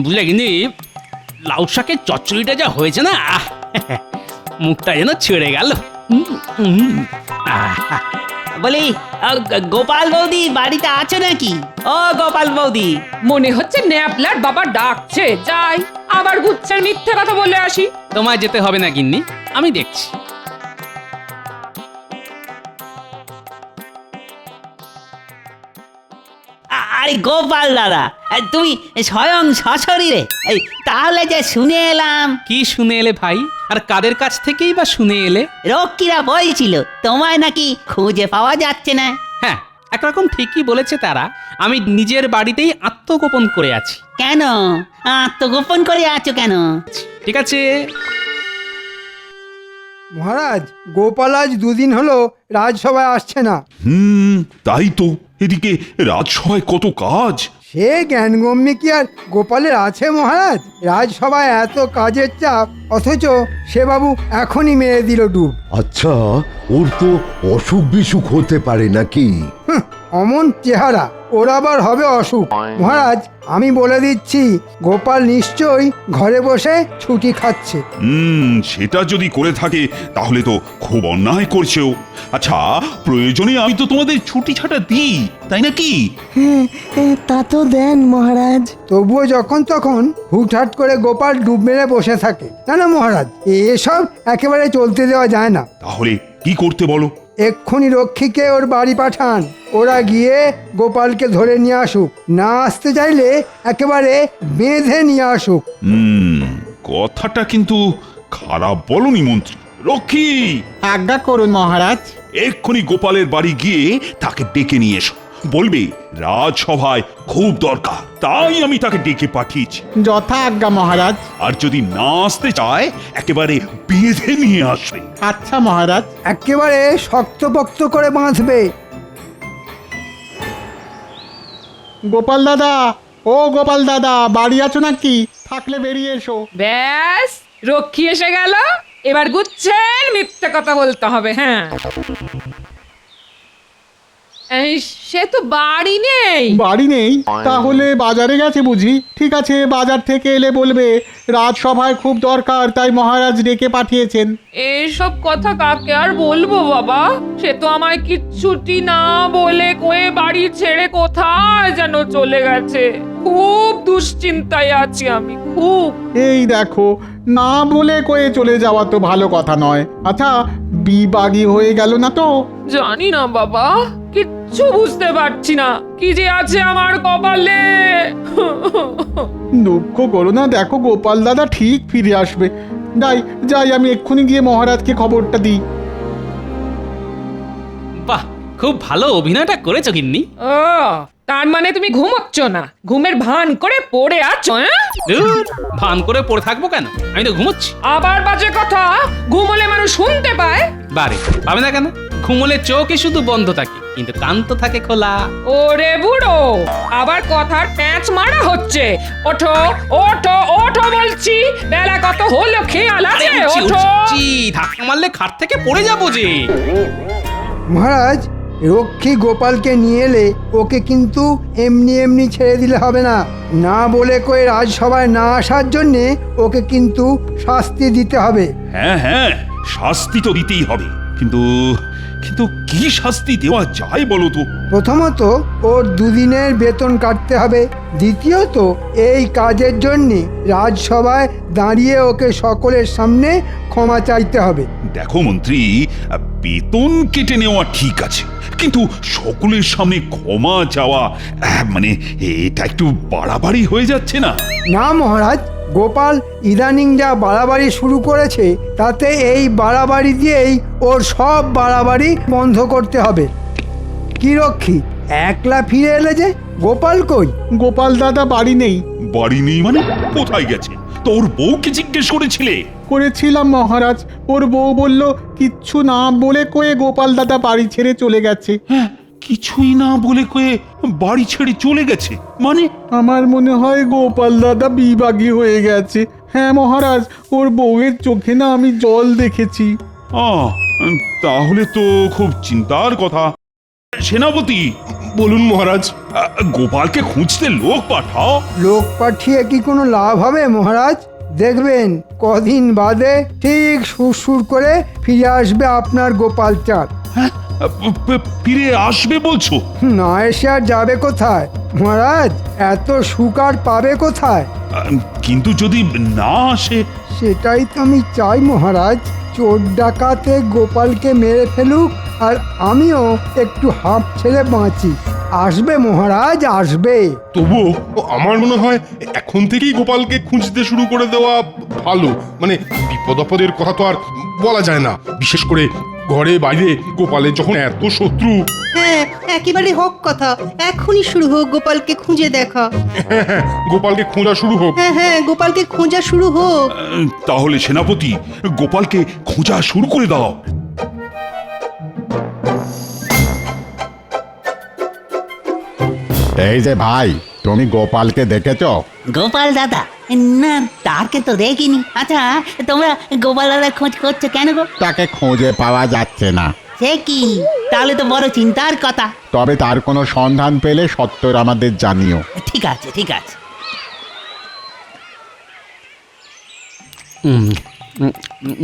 বুঝলে কিন্তু লাউ শাকের চচ্চড়িটা যা হয়েছে না, মুখটা যেন ছেড়ে গেল। বলি, গোপাল বৌদি বাড়িতে আছো নাকি? ও গোপাল বৌদি, মনে হচ্ছে ন্যাপলার বাবা ডাকছে, যাই আবার গুচ্ছের মিথ্যে কথা বলে আসি। তোমায় যেতে হবে না গিন্নি, আমি দেখছি। আরে গোপাল দাদা, তুমি স্বয়ং সশরীরে, এই তাহলে যে শুনে এলাম। কি শুনে এলে ভাই? আর কাদের কাছ থেকেই বা শুনে এলে? রক্ষীরা বলছিল তোমায় নাকি খুঁজে পাওয়া যাচ্ছে না। হ্যাঁ, একরকম ঠিকই বলেছে তারা। আমি নিজের বাড়িতেই আত্মগোপন করে আছি। কেন আত্মগোপন করে আছো কেন? ঠিক আছে। মহারাজ, গোপাল আজ দুদিন হলো রাজসভায় আসছে না। তাই তো। এদিকে রাজসভায় কত কাজ। সে জ্ঞানগম্যে কি আর গোপালের আছে মহারাজ? রাজসভায় এত কাজের চাপ, অথচ সে বাবু এখনই মেরে দিল ডুব। আচ্ছা, ওর তো অসুখ বিসুখ হতে পারে নাকি? অমন চেহারা, ওর আবার হবে অসুখ? মহারাজ, আমি বলে দিচ্ছি, গোপাল নিশ্চয়ই ঘরে বসে ছুটি খাচ্ছে। সেটা যদি করে থাকে তাহলে তো খুব অন্যায় করছেও। আচ্ছা, প্রয়োজনে আমি তো তোমাদের ছুটি ছাটা দিই, তাই নাকি? তা তো দেন মহারাজ। তবুও যখন তখন হুটহাট করে গোপাল ডুব মেরে বসে থাকে। না না মহারাজ, এসব একেবারে চলতে দেওয়া যায় না। তাহলে কি করতে বলো? এক্ষুনি রক্ষীকে ওর বাড়ি পাঠান, ওরা গিয়ে গোপালকে ধরে নিয়ে আসুক। না আসতে চাইলে একেবারে বেঁধে নিয়ে আসুক। কথাটা কিন্তু খারাপ বলনি মন্ত্রী। রক্ষী, আজ্ঞা করুন মহারাজ। এক্ষুনি গোপালের বাড়ি গিয়ে তাকে ডেকে নিয়ে এসো। বলবে রাজসভায় খুব দরকার, তাই আমি তাকে ডেকে পাঠিয়েছি। যথা আজ্ঞা মহারাজ। আর যদি না আসতে চায় একেবারে বেঁধে নিয়ে আসবে। আচ্ছা মহারাজ। একেবারে শক্তপোক্ত করে বাঁধবে। গোপাল দাদা, ও গোপাল দাদা, বাড়ি আছো নাকি? থাকলে বেরিয়ে এসো। ব্যাস, রক্ষী এসে গেল। এবার গুচ্ছের মিথ্যে কথা বলতে হবে। হ্যাঁ, এই, সে তো বাড়ি নেই। বাড়ি নেই? তাহলে বাজারে গেছে বুঝি? ঠিক আছে, বাজার থেকে এলে বলবে রাজসভায় খুব দরকার, তাই মহারাজ ডেকে পাঠিয়েছেন। এইসব কথা কাকে আর বলবো বাবা? সে তো আমায় কিচ্ছুটি না বলে কয়ে বাড়ি ছেড়ে কোথায় যেন চলে গেছে। খুব দুশ্চিন্তায় আছি আমি, খুব। এই দেখো, না বলে কয়ে চলে যাওয়া তো ভালো কথা নয়। আচ্ছা, বিবাগী হয়ে গেল না তো? জানি না বাবা, কিচ্ছু বুঝতে পারছি না কি যে আছে আমার কপালে। দুঃখ করো না, দেখো গোপাল দাদা ঠিক ফিরে আসবে। যাই যাই, আমি এক্ষুনি গিয়ে মহারাজকে খবরটা দিই। বাহ, খুব ভালো অভিনয়টা করেছো গিন্নি। ও, তার মানে তুমি ঘুমোচ্ছ না, ঘুমের ভান করে পড়ে আছো? ধুর, ভান করে পড়ে থাকবো কেন? আমি তো ঘুমোচ্ছি। আবার বাজে কথা, ঘুমোলে মানুষ শুনতে পায়। বারে, পাবে না কেন? ঘুমোলে চোখে শুধু বন্ধ থাকে, কিন্তু কান তো থাকে খোলা। ওরে বুড়ো, আবার কথার প্যাঁচ মারা হচ্ছে। ওঠো ওঠো ওঠো বলছি, বেলা কত হলো খেয়াল আছে? ওঠো। ধাক্কা মারলে খাট থেকে পড়ে যাবো যে। মহারাজ, রক্ষী গোপালকে নিয়ে এলে ওকে কিন্তু এমনি এমনি ছেড়ে দিলে হবে না। না বলে কয়ে রাজসভায় না আসার জন্যে ওকে কিন্তু শাস্তি দিতে হবে। হ্যাঁ হ্যাঁ, শাস্তি তো দিতেই হবে, কিন্তু কিন্তু কি শাস্তি দেওয়া যায় বলো তো? প্রথমত ওর দুদিনের বেতন কাটতে হবে। দ্বিতীয়ত এই কাজের জন্যে রাজসভায় দাঁড়িয়ে ওকে সকলের সামনে ক্ষমা চাইতে হবে। দেখো মন্ত্রী, বেতন কেটে নেওয়া ঠিক আছে, কিন্তু সকলের সামনে ক্ষমা চাওয়া মানে এটা একটু বাড়াবাড়ি হয়ে যাচ্ছে না? না মহারাজ, গোপাল ইদানিং যা বাড়াবাড়ি শুরু করেছে, তাতে এই বাড়াবাড়ি দিয়েই ওর সব বাড়াবাড়ি বন্ধ করতে হবে। কি রক্ষী, একলা ফিরে এলে যে? গোপাল কই? গোপাল দাদা বাড়ি নেই। বাড়ি নেই মানে? কোথায় গেছে? তোর বউকে জিজ্ঞেস করেছিলে? করেছিলাম মহারাজ, ওর বউ বলল কিচ্ছু না বলে কয়ে গোপাল দাদা বাড়ি ছেড়ে চলে গেছে। হ্যাঁ, কিছুই না বলে কয়ে বাড়ি ছেড়ে চলে গেছে মানে? আমার মনে হয় গোপাল দাদা বিবাগী হয়ে গেছে। হ্যাঁ মহারাজ, ওর বউয়ের চোখে না আমি জল দেখেছি। তাহলে তো খুব চিন্তার কথা। সেনাপতি, বলুন মহারাজ। গোপালকে খুঁজতে লোক পাঠাও। লোক পাঠিয়ে কি কোনো লাভ হবে মহারাজ? দেখবেন কদিন বাদে ঠিক সুরসুর করে ফিরে আসবে আপনার গোপাল চাঁদ। হ্যাঁ, ফিরে আসবে বলছো? না এসে আর যাবে কোথায় মহারাজ? এত সুখ আর পাবে কোথায়? কিন্তু যদি না আসে? সেটাই তো আমি চাই মহারাজ। চোর ডাকাতে গোপালকে মেরে ফেলুক আর আমিও একটু হাঁপ ছেড়ে বাঁচি। আসবে মহারাজ, আসবে। তবুও আমার মনে হয় এখন থেকেই গোপালকে খুঁজতে শুরু করে দেওয়া ভালো। মানে বিপদ আপদের কথা তো আর বলা যায় না, বিশেষ করে ঘরে বাইরে গোপালের যখন এত শত্রু। হ্যাঁ, একেবারে হক কথা। এখনই শুরু হোক গোপালকে খুঁজে দেখা। হ্যাঁ, গোপালকে খোঁজা শুরু হোক। হ্যাঁ, গোপালকে খোঁজা শুরু হোক। তাহলে সেনাপতি, গোপালকে খোঁজা শুরু করে দাও। এই যে ভাই, তুমি গোপালকে দেখেছো? গোপাল দাদা? না, তাকে তো দেখিনি। আচ্ছা, তোমরা গোপাল দাদা খোঁজ করছো কেন গো? তাকে খুঁজে পাওয়া যাচ্ছে না। সে কি? তাহলে তো বড় চিন্তার কথা। তবে তার কোনো সন্ধান পেলে সত্তর আমাদের জানিও। ঠিক আছে, ঠিক আছে।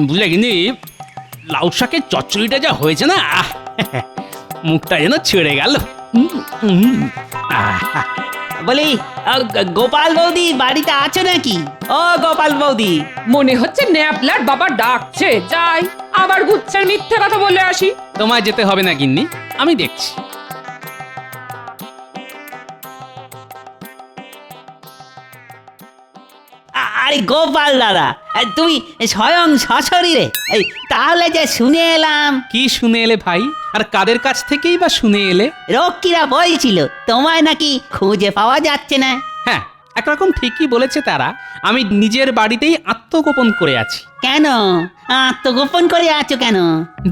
বুঝলে কিন্তু লাউ শাকের চচ্চড়িটা যা হয়েছে না, মুখটা যেন ছেড়ে গেল। বলি, গোপাল বৌদি বাড়িতে আছো নাকি? ও গোপাল বৌদি। মনে হচ্ছে ন্যাপলার বাবা ডাকছে, যাই আবার গুচ্ছের মিথ্যে কথা বলে আসি। তোমায় যেতে হবে না গিন্নি, আমি দেখছি। আরে গোপাল দাদা, তুমি স্বয়ং সশরীরে? এই তাহলে যে শুনে এলাম। কি শুনে এলে ভাই? আর কাদের কাছ থেকেই বা শুনে এলে? রক্ষীরা বলছিল তোমায় নাকি খুঁজে পাওয়া যাচ্ছে না। হ্যাঁ, একরকম ঠিকই বলেছে তারা। আমি নিজের বাড়িতেই আত্মগোপন করে আছি। কেন আত্মগোপন করে আছো কেন?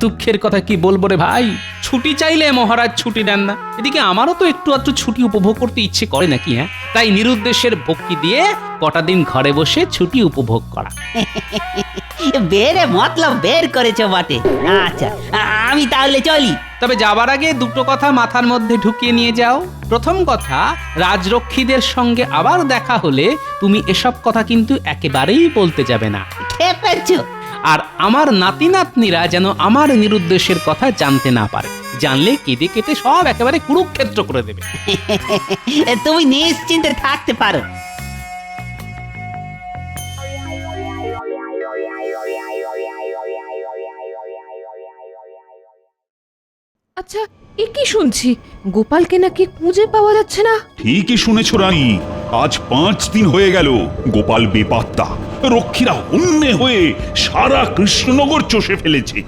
দুঃখের কথা কি বলবো রে ভাই, ছুটি চাইলে মহারাজ ছুটি দেন না। এদিকে আমারও তো একটু আধটু ছুটি উপভোগ করতে ইচ্ছে করে নাকি? হ্যাঁ, তাই নিরুদ্দেশের ভক্তি দিয়ে কটা দিন ঘরে বসে ছুটি উপভোগ করা। বেরে মতলব বের করেছো বটে। আচ্ছা, আমি তাহলে চলি। তবে যাবার আগে দুটো কথা মাথার মধ্যে ঢুকিয়ে নিয়ে যাও। প্রথম কথা, রাজরক্ষীদের সঙ্গে আবার দেখা হলে তুমি এসব কথা কিন্তু একেবারেই বলতে যাবে না। খেপেছো? আর আমার নাতি নাতনিরা যেন আমার নিরুদ্দেশের কথা জানতে না পারে। জানলে কেটে কেটে সব একেবারে কুরুক্ষেত্র করে দেবে। তুমি নিশ্চিন্তে থাকতে পারো। আচ্ছা, এ কি শুনছি? গোপালকে নাকি খুঁজে পাওয়া যাচ্ছে না। ঠিকই শুনেছ রানী, আজ 5 দিন হয়ে গেল গোপাল বেপাত্তা। রক্ষীরা হন্যে হয়ে সারা কৃষ্ণনগর চষে ফেলেছে,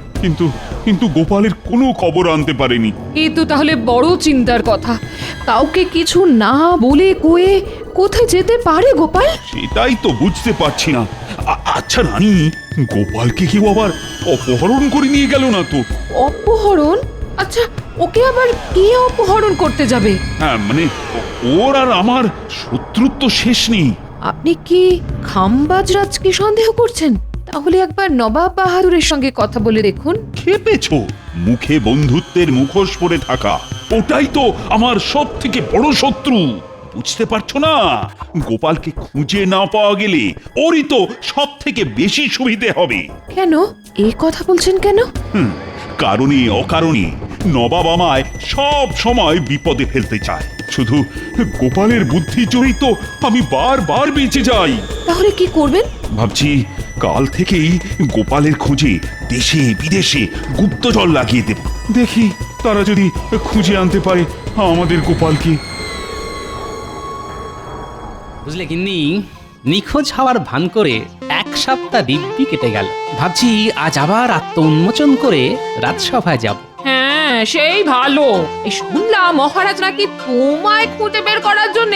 কিন্তু গোপালের কোনো খবর আনতে পারেনি। এ তো তাহলে বড় চিন্তার কথা। কাউকে কিছু না বলে কয়ে কোথায় যেতে পারে গোপাল? সেটাই তো বুঝতে পারছি না। আচ্ছা রানী, গোপালকে কেউ আবার অপহরণ করে নিয়ে গেল না তো? অপহরণ? আচ্ছা, ওকে আবার কে অপহরণ করতে যাবে? হ্যাঁ, মানে ওর আর আমার শত্রুত্ব শেষ নেই। আপনি কি খামবাজরাজকে সন্দেহ করছেন? তাহলে একবার নবাব বাহাদুরের সঙ্গে কথা বলে দেখুন। খেপেছো? মুখে বন্ধুত্বের মুখোশ পরে থাকা, ওটাই তো আমার সব থেকে বড় শত্রু। বুঝতে পারছো না? গোপালকে খুঁজে না পাওয়া গেলে ওরই তো সব থেকে বেশি সুবিধে হবে। কেন এই কথা বলছেন কেন? কারণে অকারণে নবাব আমায় সব সময় বিপদে ফেলতে চায়। শুধু গোপালের বুদ্ধি জড়িত তো আমি বারবার বেঁচে যাই। তাহলে কি করবেন? ভাবছি কাল থেকেই গোপালের খোঁজে দেশে বিদেশে গুপ্তচর লাগিয়ে দেব। দেখি তারা যদি খুঁজে আনতে পারে আমাদের গোপালকে। বুঝলে গিন্নি, নিখোঁজ হওয়ার ভান করে 1 সপ্তাহ দিব্যি কেটে গেল। ভাবছি আজ আবার আত্ম উন্মোচন করে রাজসভায় যাব। হ্যাঁ, সেই ভালো। এই শুনলাম মহারাজ নাকি তোমায় খুঁজে বের করার জন্য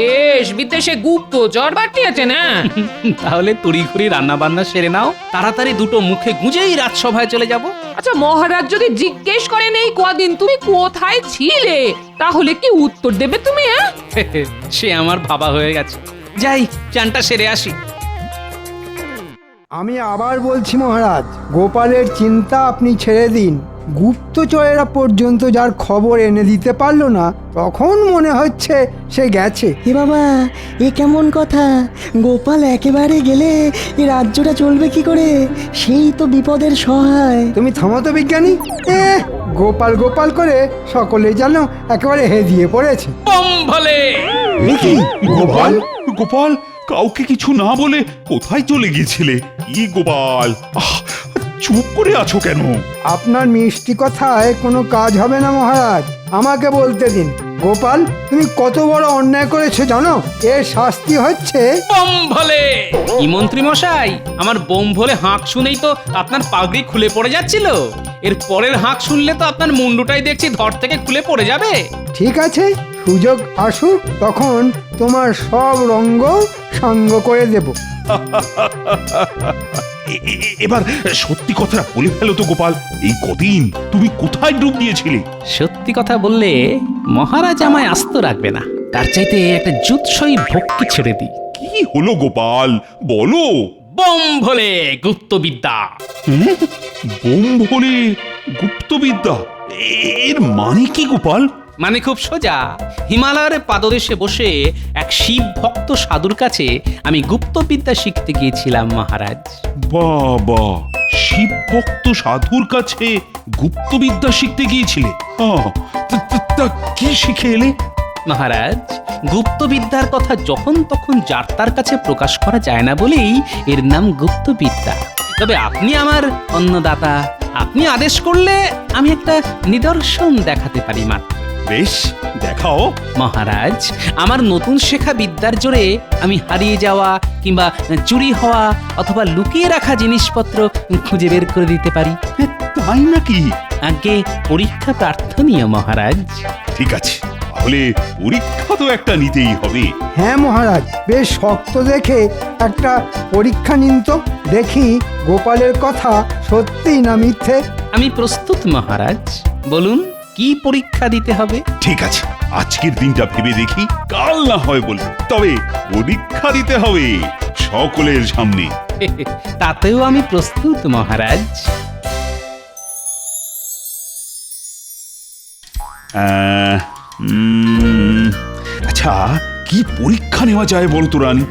দেশ বিদেশে গুপ্তচর পাঠিয়েছে না? তাহলে তড়িঘড়ি রান্না বান্না সেরে নাও, তাড়াতাড়ি দুটো মুখে গুঁজেই রাজসভায় চলে যাব। আচ্ছা, মহারাজ যদি জিজ্ঞেস করেন এই কদিন তুমি কোথায় ছিলে, তাহলে কি উত্তর দেবে তুমি? হ্যাঁ, সে আমার বাবা হয়ে গেছে। যাই, চানটা সেরে আসি। আমি আবার বলছি মহারাজ, গোপালের চিন্তা আপনি ছেড়ে দিন। গুপ্তচরেরা পর্যন্ত যার খবর এনে দিতে পারলো না, তখন মনে হচ্ছে সে গেছে। এ বাবা, এ কেমন কথা? গোপাল একেবারে গেলে এই রাজ্যটা চলবে কি করে? সেই তো বিপদের সহায়। তুমি থামো তো বিজ্ঞানী। গোপাল গোপাল করে সকলে যেন একেবারে হেদিয়ে পড়েছে। বম ভলে! এ কি? গোপাল গোপাল কাউকে কিছু না বলে কোথায় চলে গিয়েছিলে? কি গোপাল, চুপ করে আছো কেন? আপনার মিষ্টি কথায় কোনো কাজ হবে না মহারাজ, আমাকে বলতে দিন। গোপাল, তুমি কত বড় অন্যায় করেছো জানো? এর শাস্তি হচ্ছে বম ভলে! কি মন্ত্রী মশাই, আমার বোম ভলে হাঁক শুনেই তো আপনার পাগড়ি খুলে পড়ে যাচ্ছিল। এর পরের হাঁক শুনলে তো আপনার মুন্ডুটাই দেখছি ধর থেকে খুলে পড়ে যাবে। ঠিক আছে, সুযোগ আসুক তখন তোমার সব রঙ্গ সঙ্গ করে দেব। এবার সত্যি কথাটা বলে ফেলো তো গোপাল, এই কদিন তুমি কোথায় ডুব দিয়েছিলে? সত্যি কথা বললে মহারাজ আমায় আস্ত রাখবে না, তার চাইতে একটা জুৎসই ভক্তি ছেড়ে দিই। কি হলো গোপাল, বলো। বম ভলে গুপ্তবিদ্যা। বোম ভোলে গুপ্তবিদ্যা, এর মানে কি গোপাল? মানে খুব সোজা, হিমালয়ের পাদদেশে বসে এক শিব ভক্ত সাধুর কাছে আমি গুপ্তবিদ্যা শিখতে গিয়েছিলাম মহারাজ। বাবা, শিব ভক্ত সাধুর কাছে গুপ্তবিদ্যা শিখতে গিয়েছিলে? তা কি শিখে এলে? মহারাজ, গুপ্তবিদ্যার কথা যখন তখন যার তার কাছে প্রকাশ করা যায় না বলেই এর নাম গুপ্তবিদ্যা। তবে আপনি আমার অন্নদাতা, আপনি আদেশ করলে আমি একটা নিদর্শন দেখাতে পারি মাত্র। বেশ, দেখাও। মহারাজ, আমার নতুন শেখা বিদ্যার জোরে আমি হারিয়ে যাওয়া কিংবা চুরি হওয়া অথবা লুকিয়ে রাখা জিনিসপত্র খুঁজে বের করে দিতে পারি। তাই নাকি? আগে পরীক্ষা প্রার্থনীয় মহারাজ। ঠিক আছে, তাহলে পরীক্ষা তো একটা নিতেই হবে। হ্যাঁ মহারাজ, বেশ শক্ত দেখে একটা পরীক্ষা নিন তো, দেখি গোপালের কথা সত্যি না মিথ্যে। আমি প্রস্তুত মহারাজ, বলুন কি পরীক্ষা দিতে হবে? ঠিক আছে, আজকের দিনটা ভেবে দেখি, কাল না হয় বলবো, তবে পরীক্ষা দিতে হবে সকলের সামনে। তাতেও আমি প্রস্তুত মহারাজ। আচ্ছা, কি পরীক্ষা নেওয়া যায় বলতো রানী?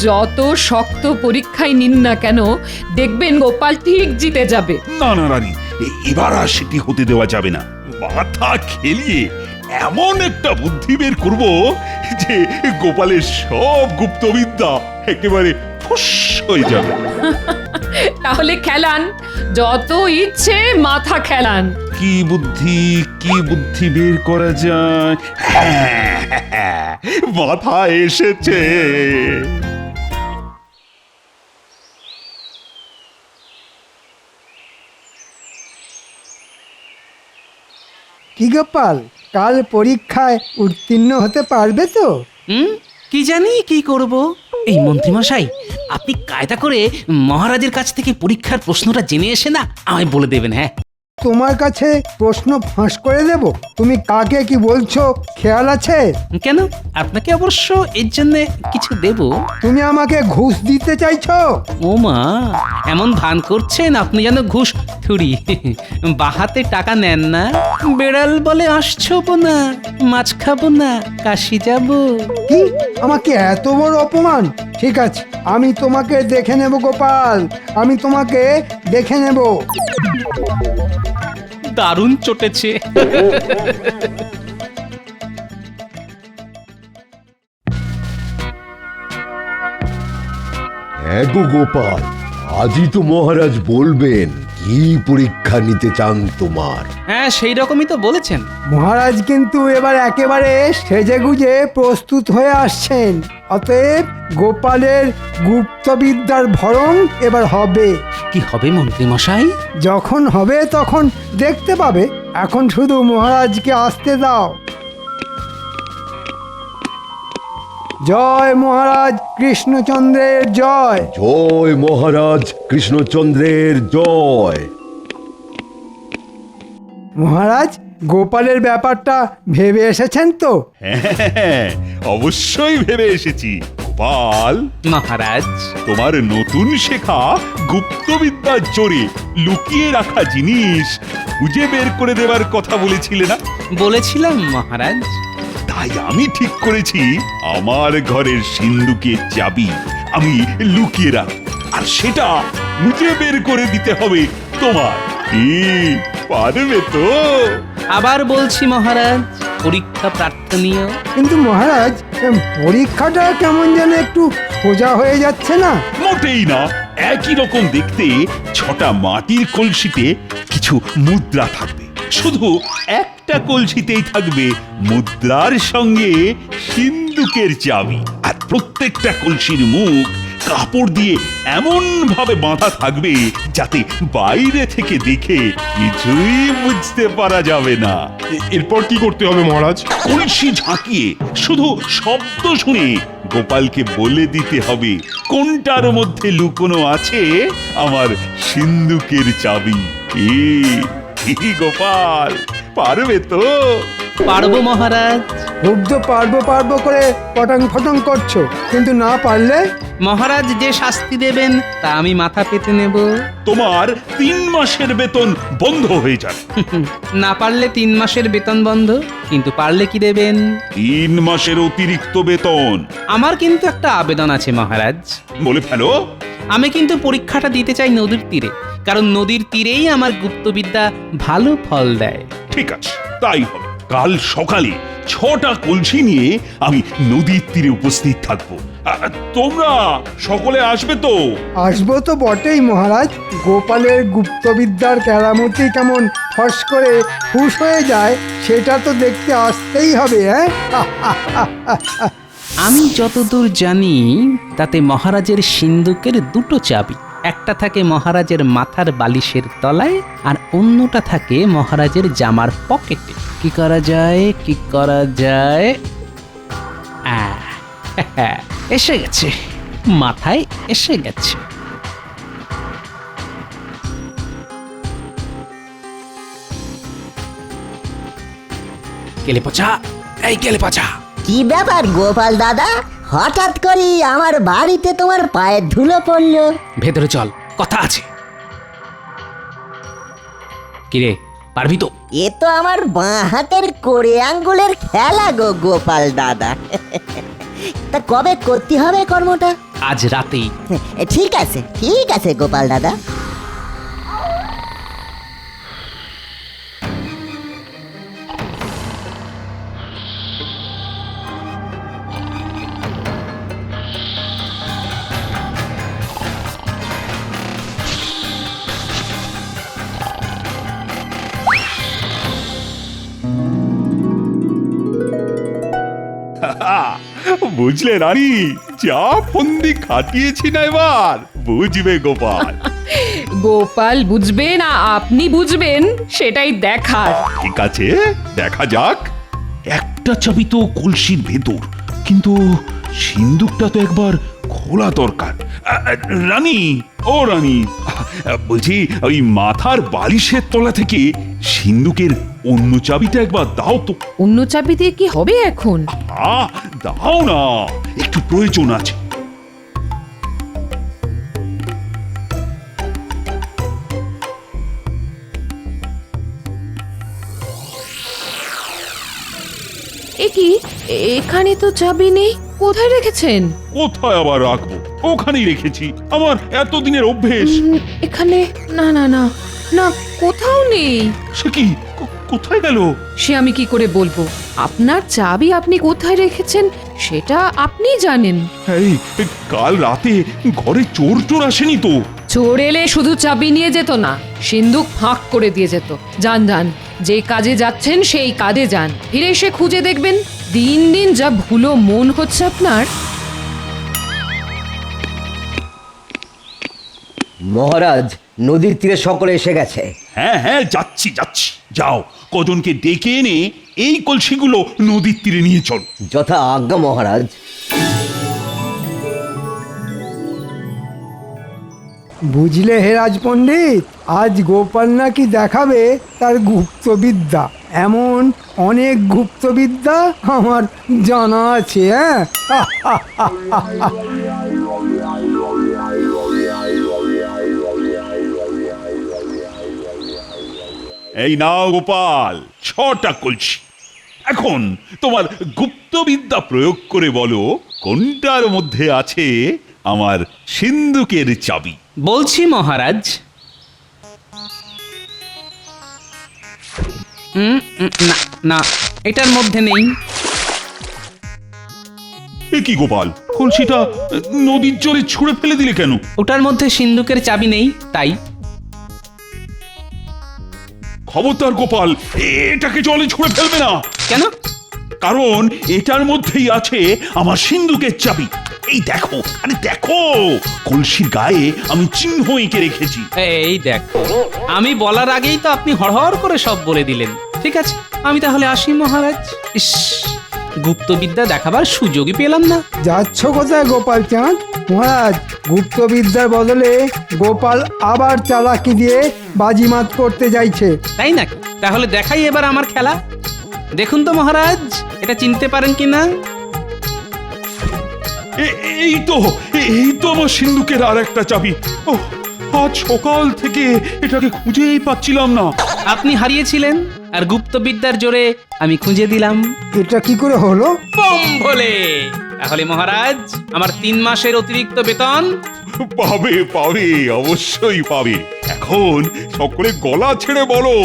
যত শক্ত পরীক্ষায় নিন না কেন, দেখবেন গোপাল ঠিক জিতে যাবে। না না রানী, এবার আর সেটি হতে দেওয়া যাবে না। মাথা খেলিয়ে এমন একটা বুদ্ধি বের করব যে গোপালের সব গুপ্তবিদ্যা একেবারে ফুস হয়ে যাবে। তাহলে খেলান, যত ইচ্ছে মাথা খেলান। কি বুদ্ধি বের করা যায়? হ্যাঁ, মাথা এসেছে। কি গোপাল, কাল পরীক্ষায় উত্তীর্ণ হতে পারবে তো? কি জানি কি করব। এই মন্ত্রীমশাই, আপনি কায়দা করে মহারাজের কাছ থেকে পরীক্ষার প্রশ্নটা জেনে এসে না আমায় বলে দেবেন। হ্যাঁ, তোমার কাছে প্রশ্ন ফাঁস করে দেব? তুমি কাকে কি বলছো খেয়াল আছে? কেন, আপনাকে অবশ্য এর জন্য কিছু দেব। তুমি আমাকে ঘুষ দিতে চাইছো? ও মা, এমন ভান করছেন আপনি যেন ঘুষ থুড়ি। বাহাতে টাকা নেন না। বেড়াল বলে আসছো না, মাছ খাবো না, কাশি যাব। কি, আমাকে এত বড় অপমান? ঠিক আছে, আমি তোমাকে দেখে নেব গোপাল, আমি তোমাকে দেখে নেব। দারুণ চটেছে। হ্যাঁ গো গোপাল, আজই তো মহারাজ বলবেন কি পরীক্ষা নিতে চান তোমার। হ্যাঁ, সেই রকমই তো বলেছেন। মহারাজ কিন্তু এবার একেবারে সেজে গুজে প্রস্তুত হয়ে আসছেন, অতএব গোপালের গুপ্তবিদ্যার ভরণ এবার হবে। কি হবে মন্ত্রী মশাই? যখন হবে তখন দেখতে পাবে, এখন শুধু মহারাজকে আসতে দাও। জয় মহারাজ কৃষ্ণচন্দ্রের জয়। জয় মহারাজ কৃষ্ণচন্দ্রের জয়। মহারাজ, গোপালের ব্যাপারটা ভেবে এসেছেন তো? হ্যাঁ, অবশ্যই ভেবে এসেছি। গোপাল, মহারাজ। তোমার নতুন শেখা গুপ্তবিদ্যার জোরে লুকিয়ে রাখা জিনিস খুঁজে বের করে দেবার কথা বলেছিলে না? বলেছিলাম মহারাজ। তাই আমি ঠিক করেছি আমার ঘরের সিন্ধুকের চাবি আমি লুকিয়ে রাখ, আর সেটা খুঁজে বের করে দিতে হবে তোমার। কি পারবে তো? আবার বলছি মহারাজ, পরীক্ষা প্রার্থনীয়। কিন্তু মহারাজ পরীক্ষাটা কেমন যেন একটু সোজা হয়ে যাচ্ছে না। মোটেই না, একই রকম দেখতে 6টা মাটির কলসিতে কিছু মুদ্রা থাকবে, শুধু একটা কলসিতেই থাকবে মুদ্রার সঙ্গে সিন্ধুকের চাবি, আর প্রত্যেকটা কলসির মুখ কাপড় দিয়ে এমন ভাবে বাঁধা থাকবে যাতে বাইরে থেকে দেখে কিছুই বুঝতে পারা যাবে না। এরপর কি করতে হবে মহারাজ? কলসি ঝাঁকিয়ে শুধু শব্দ শুনে গোপালকে বলে দিতে হবে কোনটার মধ্যে লুকোনো আছে আমার সিন্ধুকের চাবি। কি গোপাল, পারবে তো? পারবো মহারাজ। খুব তো পারবো করে পটাং ফটাং করছো, কিন্তু না পারলে? মহারাজ যে শাস্তি দেবেন তা আমি মাথা পেতে নেব। তোমার 3 মাসের বেতন বন্ধ হয়ে যাবে। না পারলে 3 মাসের বেতন বন্ধ, কিন্তু পারলে কি দেবেন? 3 মাসের অতিরিক্ত বেতন। আমার কিন্তু একটা আবেদন আছে মহারাজ। বলে ফেলো। আমি কিন্তু পরীক্ষাটা দিতে চাই নদীর তীরে, কারণ নদীর তীরেই আমার গুপ্তবিদ্যা ভালো ফল দেয়। ঠিক আছে, তাই হবে। কাল সকালে 6টা কলসি নিয়ে আমি নদীর তীরে উপস্থিত থাকবো। তোমরা সকলে আসবে তো? আসবো তো বটেই মহারাজ। গোপালের গুপ্তবিদ্যার কেরামতি কেমন ফস করে ফুস হয়ে যায় সেটা তো দেখতে আসতেই হবে। আমি যতদূর জানি তাতে মহারাজের সিন্ধুকের 2টো চাবি, একটা থাকে মহারাজের মাথার বালিশের তলায় আর অন্যটা থাকে মহারাজের জামার পকেটে। কি করা যায়? এসে গেছে, মাথায় এসে গেছে। কেলে পচা, এই কেলে পচা। কি ব্যাপার গোপাল দাদা, হঠাৎ করে আমার বাড়িতে তোমার পায়ের ধুলো পড়লো? ভেতরে চল, কথা আছে। কিরে, পারবি তো? এ তো আমার বাঁ হাতের কোড়ে আঙ্গুলের খেলা গো গোপাল দাদা। তা কবে করতে হবে কর্মটা? আজ রাতেই। ঠিক আছে গোপাল দাদা। বুঝলে রানী, যা ফন্দি খাটিয়েছি না এবার বুঝবে গোপাল। গোপাল বুঝবে না আপনি বুঝবেন সেটাই দেখার। ঠিক আছে, দেখা যাক। একটা চাবি তো কলসির ভেতর, কিন্তু সিন্ধুকটা তো একবার খোলা দরকার। রানী, ও রানী, বলছি ওই মাথার বালিশের তলা থেকে সিন্ধুকের অন্য চাবিটা একবার দাও তো। অন্য চাবি দিয়ে কি হবে এখন? দাও না, একটু প্রয়োজন আছে। এ কি, এখানে তো চাবি নেই, কোথায় রেখেছেন? কোথায় আবার রাখবো? ওখানেই রেখেছি, আমার এতদিনের অভ্যেস। এখানে না না না না, কোথাও নেই। সে কি, কোথায় গেল? সে আমি কি করে বলবো? আপনার চাবি আপনি কোথায় রেখেছেন সেটা আপনি জানেন। এই কাল রাতে ঘরে চোর আসেনি তো? চোর এলে শুধু চাবি নিয়ে যেত না, সিন্ধুক ফাঁক করে দিয়ে যেত। যান, যে কাজে যাচ্ছেন সেই কাজে যান, ফিরে এসে খুঁজে দেখবেন। দিন দিন যা ভুলো মন হচ্ছে আপনার। মহারাজ, নদীর তীরে সকলে এসে গেছে। হ্যাঁ, যাচ্ছি। যাও, কজনকে ডেকে এনে এই কলসিগুলো নদীর তীরে নিয়ে চল। যথা আজ্ঞা মহারাজ। বুঝলে হে রাজপণ্ডিত, আজ গোপাল নাকি দেখাবে তার গুপ্তবিদ্যা। এমন অনেক গুপ্তবিদ্যা আমার জানা আছে। হ্যাঁ, এই নাও গোপাল 6টা কলসি। এখন তোমার গুপ্তবিদ্যা প্রয়োগ করে বলো কোনটার মধ্যে আছে আমার সিন্ধুকের চাবি। বলছি মহারাজ। না না, এটার মধ্যে নেই। এ কি গোপাল, কলসিটা নদীর জলে ছুঁড়ে ফেলে দিলে কেন? ওটার মধ্যে সিন্ধুকের চাবি নেই, তাই। খবরদার গোপাল, এটাকে জলে ছুঁড়ে ফেলবে না। কেন? কারণ এটার মধ্যেই আছে আমার সিন্ধুকের চাবি। এই দেখো, আরে দেখো, কলসির গায়ে আমি চিহ্ন এঁকে রেখেছি। এই দেখো, আমি বলার আগেই তো আপনি হড়হড় করে সব বলে দিলেন। ঠিক আছে, আমি তাহলে আসি মহারাজ। ইস, গুপ্তবিদ্যা দেখাবার সুযোগই পেলাম না। যাচ্ছ কোথায় গোপাল চাঁদ? মহারাজ, গুপ্তবিদ্যার বদলে গোপাল আবার চালাকি দিয়ে বাজিমাত করতে যাইছে। তাই নাকি? তাহলে দেখাই এবার আমার খেলা। দেখুন তো মহারাজ, এটা চিনতে পারেন কিনা। এই তো আমার সিন্ধুকের আর একটা চাবি। ও, আজ সকাল থেকে এটাকে খুঁজেই পাচ্ছিলাম না। আপনি হারিয়েছিলেন, আর গুপ্তবিদ্যার জোরে আমি খুঁজে দিলাম। এটা কি করে হলো? বম বলে। তাহলে মহারাজ, আমার 3 মাসের অতিরিক্ত বেতন। পাবে পাবে, অবশ্যই পাবে। এখন সকলে গলা ছেড়ে বলো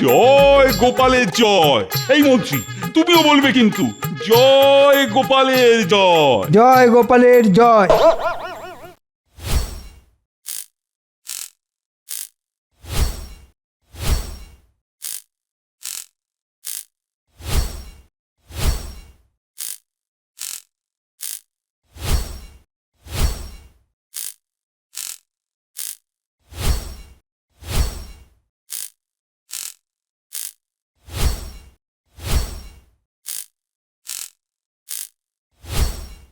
জয় গোপালের জয়। এই মন্ত্রী, তুমিও বলবে কিন্তু জয় গোপালের জয়। জয় গোপালের জয়।